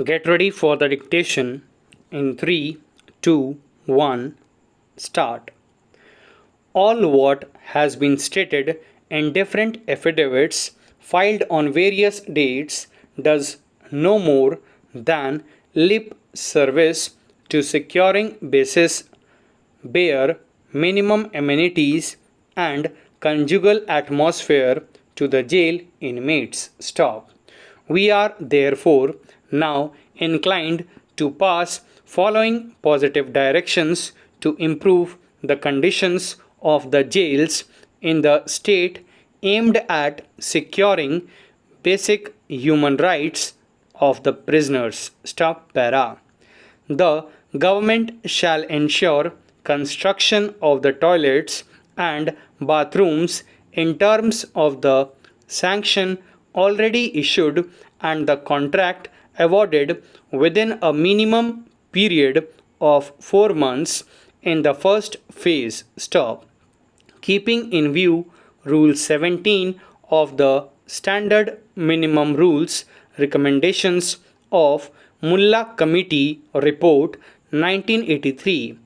Get ready for the dictation in 3, 2, 1, start. All what has been stated in different affidavits filed on various dates does no more than lip service to securing basis, bare minimum amenities, and conjugal atmosphere to the jail inmates. Stop. We are therefore now inclined to pass following positive directions to improve the conditions of the jails in the state aimed at securing basic human rights of the prisoners. Stop para. The government shall ensure construction of the toilets and bathrooms in terms of the sanction already issued and the contract awarded within a minimum period of 4 months in the first phase. Stop. Keeping in view Rule 17 of the Standard Minimum Rules Recommendations of Mullah Committee Report 1983,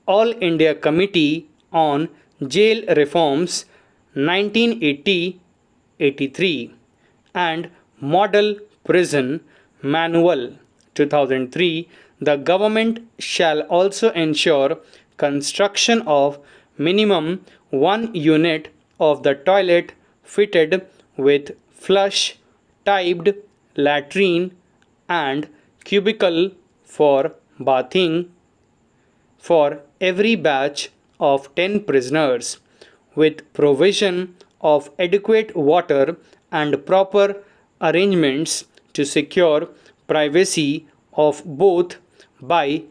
All India Committee on Jail Reforms 1980-83, and Model Prison Manual 2003, the government shall also ensure construction of minimum one unit of the toilet fitted with flush typed latrine and cubicle for bathing for every batch of 10 prisoners, with provision of adequate water and proper arrangements to secure privacy of both by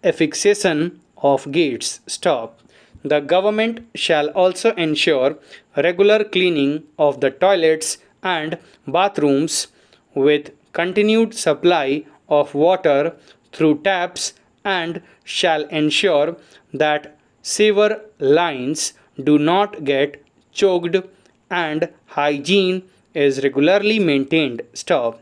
affixation of gates. Stop. The government shall also ensure regular cleaning of the toilets and bathrooms with continued supply of water through taps and shall ensure that sewer lines do not get choked and hygiene is regularly maintained. Stop.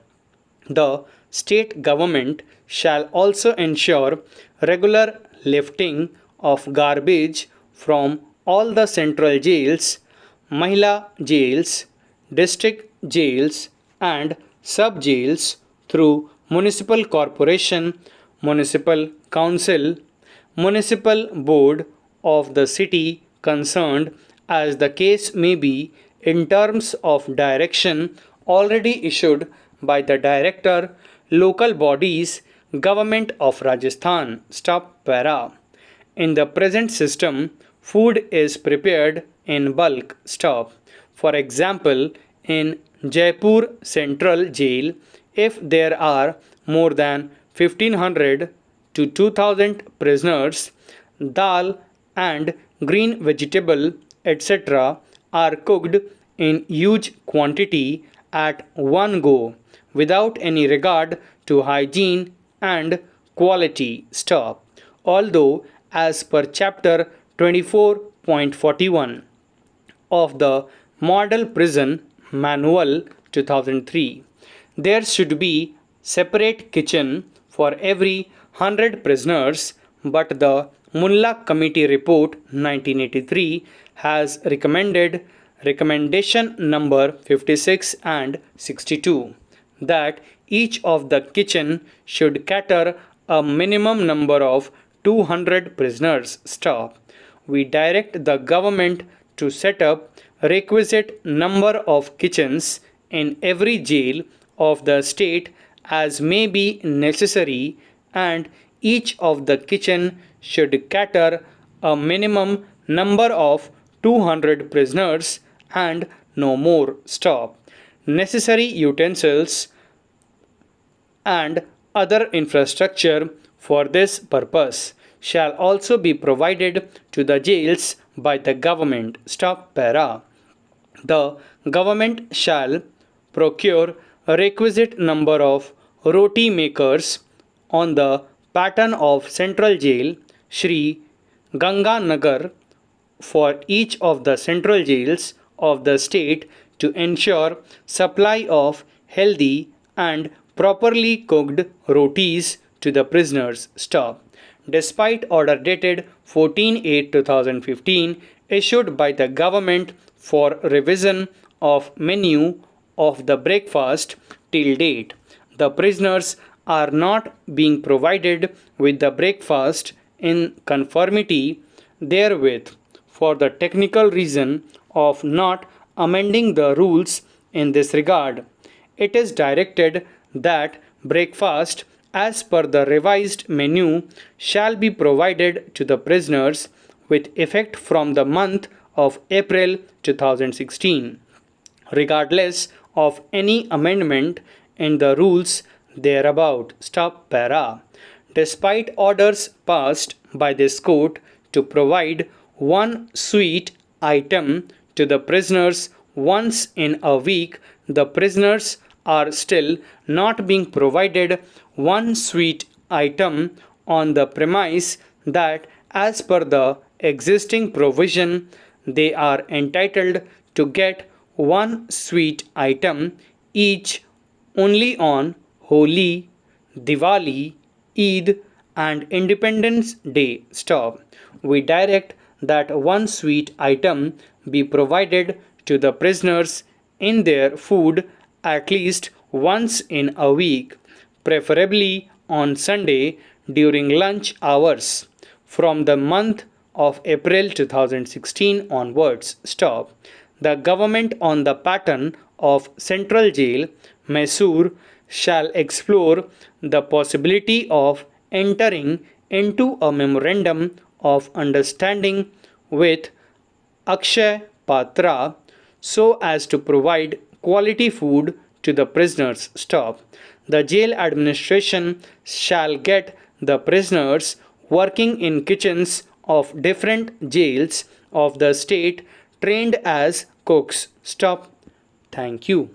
The state government shall also ensure regular lifting of garbage from all the central jails, Mahila jails, district jails, and sub jails through municipal corporation, municipal council, municipal board of the city concerned, as the case may be, in terms of direction already issued by the director, local bodies, government of Rajasthan. Stop para. In the present system, food is prepared in bulk. Stop. For example, in Jaipur Central Jail, if there are more than 1500 to 2000 prisoners, dal and green vegetable etc. are cooked in huge quantity at one go without any regard to hygiene and quality. Stop. Although, as per chapter 24.41 of the Model Prison Manual 2003, there should be separate kitchen for every 100 prisoners, but the Mullah Committee Report 1983 has recommended recommendation number 56 and 62 that each of the kitchen should cater a minimum number of 200 prisoners. Stop. We direct the government to set up requisite number of kitchens in every jail of the state as may be necessary, and each of the kitchen should cater a minimum number of 200 prisoners and no more. Stop. Necessary utensils and other infrastructure for this purpose shall also be provided to the jails by the government. Stop para. The government shall procure a requisite number of roti makers on the pattern of Central Jail, Shri Ganga Nagar, for each of the central jails of the state to ensure supply of healthy and properly cooked rotis to the prisoners. Stop. Despite order dated 14/8/2015 issued by the government for revision of menu of the breakfast till date, the prisoners are not being provided with the breakfast in conformity therewith for the technical reason of not amending the rules in this regard. It is directed that breakfast as per the revised menu shall be provided to the prisoners with effect from the month of April 2016, regardless of any amendment in the rules thereabout. Stop para. Despite orders passed by this court to provide one sweet item to the prisoners once in a week, the prisoners are still not being provided one sweet item on the premise that, as per the existing provision, they are entitled to get one sweet item each only on Holi, Diwali, Eid, and Independence Day. Stop. We direct that one sweet item be provided to the prisoners in their food at least once in a week, preferably on Sunday during lunch hours, from the month of April 2016 onwards. Stop. The government on the pattern of Central Jail, Mysore, shall explore the possibility of entering into a memorandum of understanding with Akshay Patra so as to provide quality food to the prisoners. Stop. The jail administration shall get the prisoners working in kitchens of different jails of the state trained as cooks. Stop. Thank you.